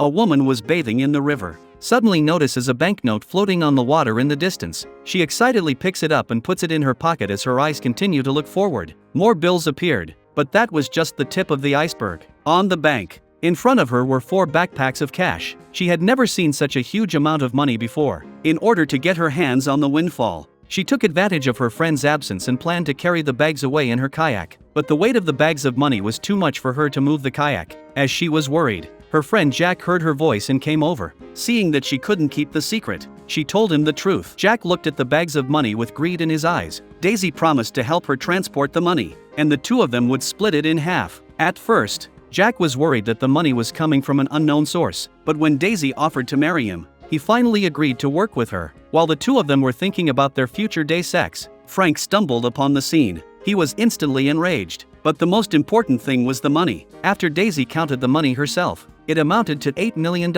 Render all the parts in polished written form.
A woman was bathing in the river. Suddenly notices a banknote floating on the water in the distance. She excitedly picks it up and puts it in her pocket as her eyes continue to look forward. More bills appeared, but that was just the tip of the iceberg. On the bank, in front of her were 4 backpacks of cash. She had never seen such a huge amount of money before. In order to get her hands on the windfall, she took advantage of her friend's absence and planned to carry the bags away in her kayak. But the weight of the bags of money was too much for her to move the kayak. As she was worried, her friend Jack heard her voice and came over. Seeing that she couldn't keep the secret, she told him the truth. Jack looked at the bags of money with greed in his eyes. Daisy promised to help her transport the money, and the two of them would split it in half. At first, Jack was worried that the money was coming from an unknown source, but when Daisy offered to marry him, he finally agreed to work with her. While the two of them were thinking about their future day sex, Frank stumbled upon the scene. He was instantly enraged. But the most important thing was the money. After Daisy counted the money herself, it amounted to $8 million.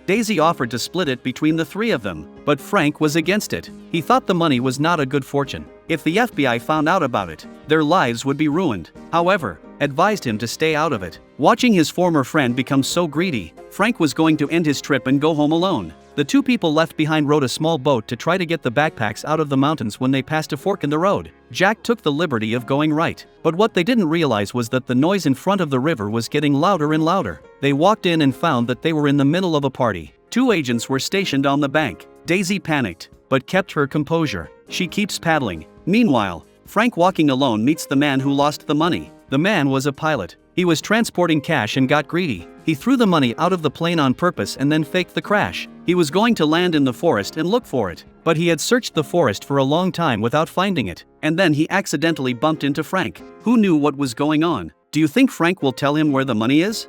Daisy offered to split it between the three of them, but Frank was against it. He thought the money was not a good fortune. If the FBI found out about it, their lives would be ruined. However, advised him to stay out of it. Watching his former friend become so greedy, Frank was going to end his trip and go home alone. The two people left behind rowed a small boat to try to get the backpacks out of the mountains when they passed a fork in the road. Jack took the liberty of going right, but what they didn't realize was that the noise in front of the river was getting louder and louder. They walked in and found that they were in the middle of a party. 2 agents were stationed on the bank. Daisy panicked, but kept her composure. She keeps paddling. Meanwhile, Frank, walking alone, meets the man who lost the money. The man was a pilot. He was transporting cash and got greedy. He threw the money out of the plane on purpose and then faked the crash. He was going to land in the forest and look for it, but he had searched the forest for a long time without finding it. And then he accidentally bumped into Frank, who knew what was going on. Do you think Frank will tell him where the money is?